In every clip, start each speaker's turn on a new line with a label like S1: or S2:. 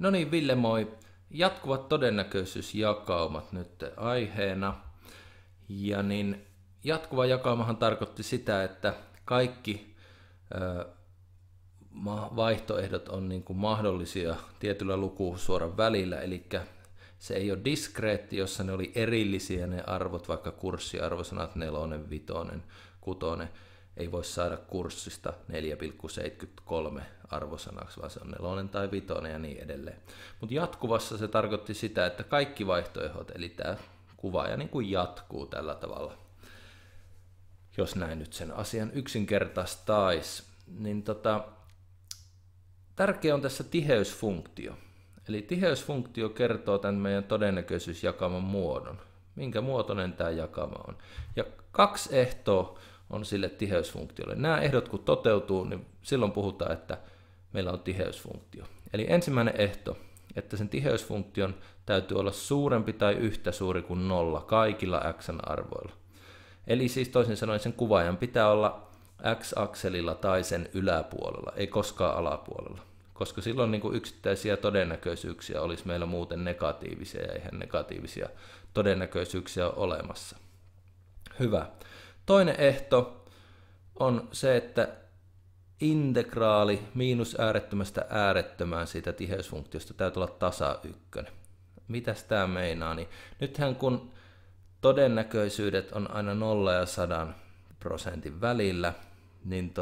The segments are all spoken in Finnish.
S1: No niin, Ville, moi. Jatkuvat todennäköisyysjakaumat nyt aiheena. Ja niin jatkuva jakaumahan tarkoitti sitä, että kaikki vaihtoehdot on niin kuin mahdollisia tietyllä lukusuoran välillä, eli se ei ole diskreetti, jossa ne oli erillisiä ne arvot, vaikka kurssiarvosanat 4, 5, 6, ei voi saada kurssista 4,73 arvosanaksi, vaan se on 4 tai 5 ja niin edelleen. Mutta jatkuvassa se tarkoitti sitä, että kaikki vaihtoehdot, eli tämä kuvaaja niin kuin jatkuu tällä tavalla. Jos näin nyt sen asian yksinkertaistaisi, niin tärkeä on tässä tiheysfunktio. Eli tiheysfunktio kertoo tämän meidän todennäköisyysjakaman muodon. Minkä muotoinen tämä jakama on. Ja 2 ehtoa on sille tiheysfunktiolle. Nämä ehdot kun toteutuu, niin silloin puhutaan, että meillä on tiheysfunktio. Eli ensimmäinen ehto, että sen tiheysfunktion täytyy olla suurempi tai yhtä suuri kuin 0 kaikilla x-arvoilla. Eli siis toisin sanoen sen kuvaajan pitää olla x-akselilla tai sen yläpuolella, ei koskaan alapuolella. Koska silloin niin kuin yksittäisiä todennäköisyyksiä olisi meillä muuten negatiivisia, ja eihän negatiivisia todennäköisyyksiä ole olemassa. Hyvä. Toinen ehto on se, että integraali miinus äärettömästä äärettömään siitä tiheysfunktiosta täytyy olla tasa 1. Mitäs tämä meinaa? Niin nythän kun todennäköisyydet on aina 0 ja 100% välillä, niin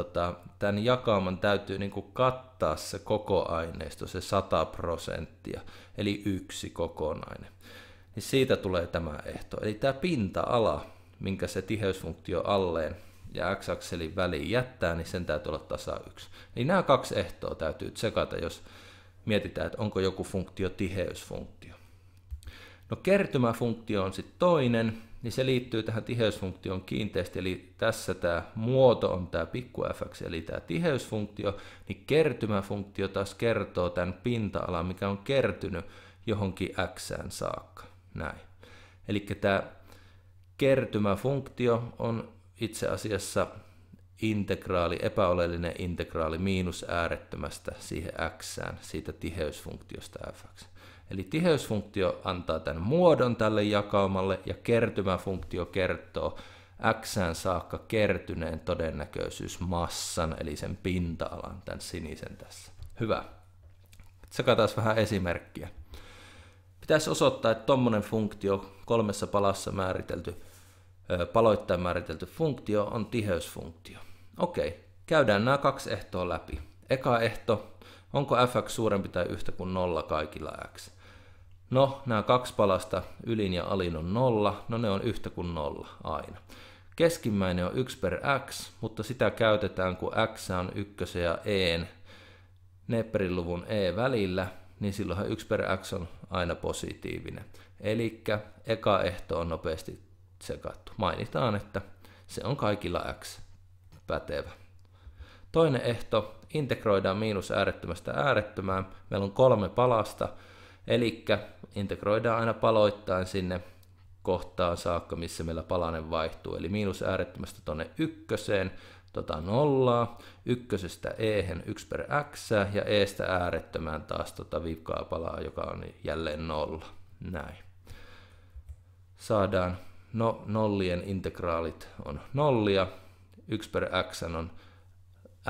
S1: tämän jakauman täytyy niin kuin kattaa se koko aineisto, se 100%, eli 1 kokonainen. Niin siitä tulee tämä ehto. Eli tämä pinta-ala, minkä se tiheysfunktio alleen ja x-akselin väliin jättää, niin sen täytyy olla tasa 1. Eli nämä 2 ehtoa täytyy tsekata, jos mietitään, että onko joku funktio tiheysfunktio. No kertymäfunktio on sitten toinen, niin se liittyy tähän tiheysfunktioon kiinteästi, eli tässä tämä muoto on tämä pikku fx, eli tämä tiheysfunktio, niin kertymäfunktio taas kertoo tämän pinta-alan, mikä on kertynyt johonkin xään saakka. Näin. Eli tämä kertymäfunktio on itse asiassa integraali, epäoleellinen integraali miinus äärettömästä siihen xään, siitä tiheysfunktiosta fx. Eli tiheysfunktio antaa tämän muodon tälle jakaumalle ja kertymäfunktio kertoo xään saakka kertyneen todennäköisyysmassan, eli sen pinta-alan, tämän sinisen tässä. Hyvä. Tsekataan vähän esimerkkiä. Pitäisi osoittaa, että tuommoinen funktio, 3 palassa määritelty, paloittain määritelty funktio on tiheysfunktio. Okei, käydään nämä 2 ehtoa läpi. Eka ehto, onko fx suurempi tai yhtä kuin 0 kaikilla x? No, nämä 2 palasta, ylin ja alin on 0, no ne on yhtä kuin 0 aina. Keskimmäinen on 1 per x, mutta sitä käytetään, kun x on 1 ja e, Nepperin luvun e välillä, niin silloinhan 1 per x on aina positiivinen. Eli eka ehto on nopeasti tsekattu. Mainitaan, että se on kaikilla x pätevä. Toinen ehto, integroidaan miinus äärettömästä äärettömään. Meillä on 3 palasta, eli integroidaan aina paloittain sinne kohtaan saakka, missä meillä palanen vaihtuu. Eli miinus äärettömästä tuonne 1, 0, 1 e 1 per x ja estä äärettömään taas viikkoa palaa, joka on jälleen 0. Näin. Saadaan, no nollien integraalit on nollia, 1 per x on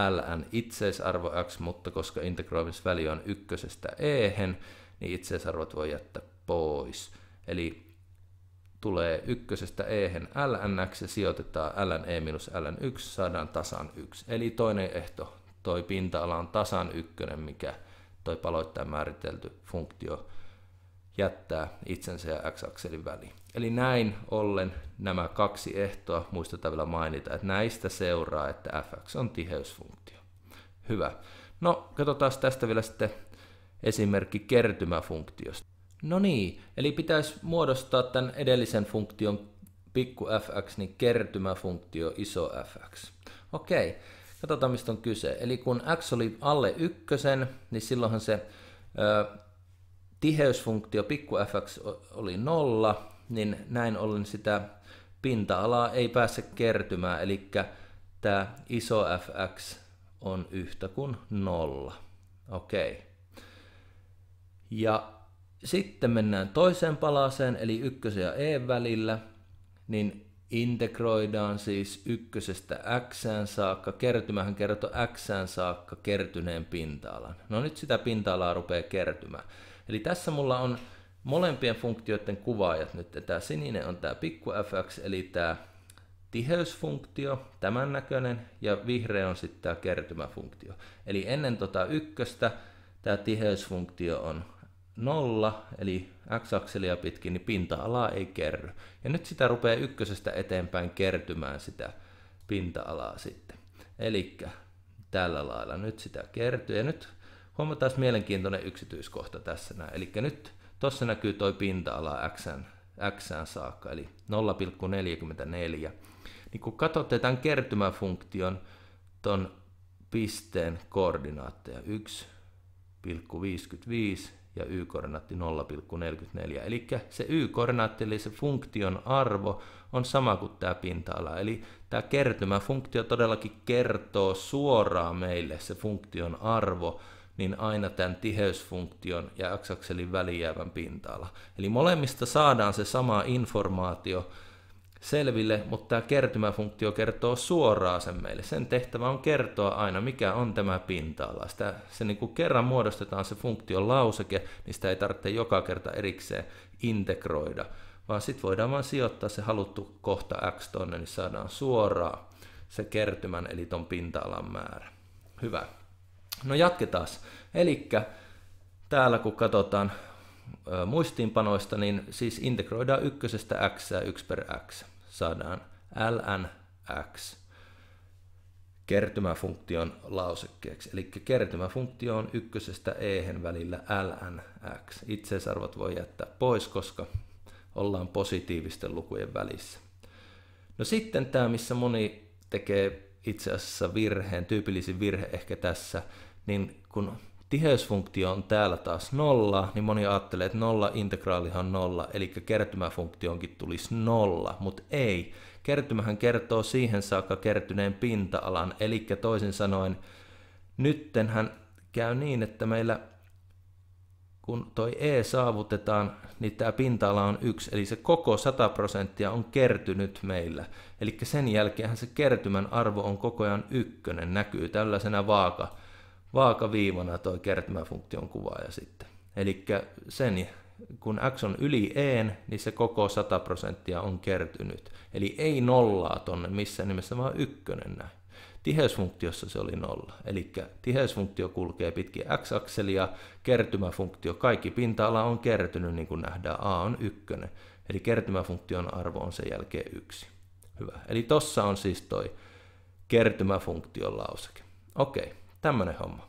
S1: ln itseisarvo x, mutta koska integroimisväli on 1 e, niin itseisarvot voi jättää pois. Eli tulee 1 e lnx ja sijoitetaan ln e minus ln 1, saadaan tasan 1. Eli toinen ehto, toi pinta-ala on tasan 1, mikä toi paloittain määritelty funktio jättää itsensä ja x-akselin väliin. Eli näin ollen nämä 2 ehtoa, muistetaan vielä mainita, että näistä seuraa, että fx on tiheysfunktio. Hyvä. No, katsotaan tästä vielä sitten esimerkki kertymäfunktiosta. No niin, eli pitäisi muodostaa tämän edellisen funktion pikku fx, niin kertymäfunktio iso fx. Okei, katsotaan mistä on kyse. Eli kun x oli alle 1, niin silloinhan se tiheysfunktio pikku fx oli 0, niin näin ollen sitä pinta-alaa ei pääse kertymään, eli tämä iso fx on yhtä kuin 0. Okei. Ja sitten mennään toiseen palaseen, eli ykkösen ja e välillä, niin integroidaan siis ykkösestä xään saakka, kertymähän kertoo xään saakka kertyneen pinta-alan. No nyt sitä pinta-alaa rupeaa kertymään. Eli tässä mulla on molempien funktioiden kuvaajat nyt. Tämä sininen on tämä pikku fx, eli tämä tiheysfunktio, tämän näköinen, ja vihreä on sitten tämä kertymäfunktio. Eli ennen tota ykköstä tämä tiheysfunktio on 0, eli x-akselia pitkin, niin pinta-alaa ei kerry. Ja nyt sitä rupeaa ykkösestä eteenpäin kertymään sitä pinta-alaa sitten. Eli tällä lailla nyt sitä kertyy. Ja nyt huomataan mielenkiintoinen yksityiskohta tässä näin. Eli nyt tuossa näkyy toi pinta-ala xään saakka, eli 0,44. Niin kun katsotte tämän kertymäfunktion ton pisteen koordinaatteja 1,55 ja y-koordinaatti 0,44. Eli se y-koordinaatti, eli se funktion arvo, on sama kuin tämä pinta-ala. Eli tämä kertymäfunktio todellakin kertoo suoraan meille se funktion arvo, niin aina tämän tiheysfunktion ja x-akselin väliin jäävän pinta-ala. Eli molemmista saadaan se sama informaatio selville, mutta tämä kertymäfunktio kertoo suoraan sen meille. Sen tehtävä on kertoa aina, mikä on tämä pinta-ala. Se niin kuin kerran muodostetaan se funktion lauseke, niin sitä ei tarvitse joka kerta erikseen integroida, vaan sitten voidaan vain sijoittaa se haluttu kohta x tonne, niin saadaan suoraan se kertymän, eli ton pinta-alan määrä. Hyvä. No jatketaan. Eli täällä kun katsotaan muistiinpanoista, niin siis integroidaan ykkösestä x 1 per x. Saadaan ln x kertymäfunktion lausekkeeksi. Eli kertymäfunktio on ykkösestä e välillä ln x. Itseisarvot voi jättää pois, koska ollaan positiivisten lukujen välissä. No sitten tämä, missä moni tekee itse asiassa virheen, tyypillisin virhe ehkä tässä, niin kun tiheysfunktio on täällä taas 0, niin moni ajattelee, että 0 integraalihan on 0, eli kertymäfunktioonkin tulisi 0, mutta ei. Kertymähän kertoo siihen saakka kertyneen pinta-alan, eli toisin sanoen nyttenhän käy niin, että meillä kun toi e saavutetaan, niin tämä pinta-ala on 1, eli se koko 100% on kertynyt meillä. Eli sen jälkeenhän se kertymän arvo on koko ajan 1, näkyy tällaisena vaakaviivana toi kertymäfunktion kuvaaja sitten. Eli sen, kun x on yli e, niin se koko 100% on kertynyt. Eli ei nollaa tonne missään nimessä, vaan 1 näin. Tiheysfunktiossa se oli 0. Eli tiheysfunktio kulkee pitkin x-akselia, kertymäfunktio, kaikki pinta-ala on kertynyt, niin kuin nähdään, a on 1. Eli kertymäfunktion arvo on sen jälkeen 1. Hyvä. Eli tossa on siis toi kertymäfunktion lauseke. Okei, tämmönen homma.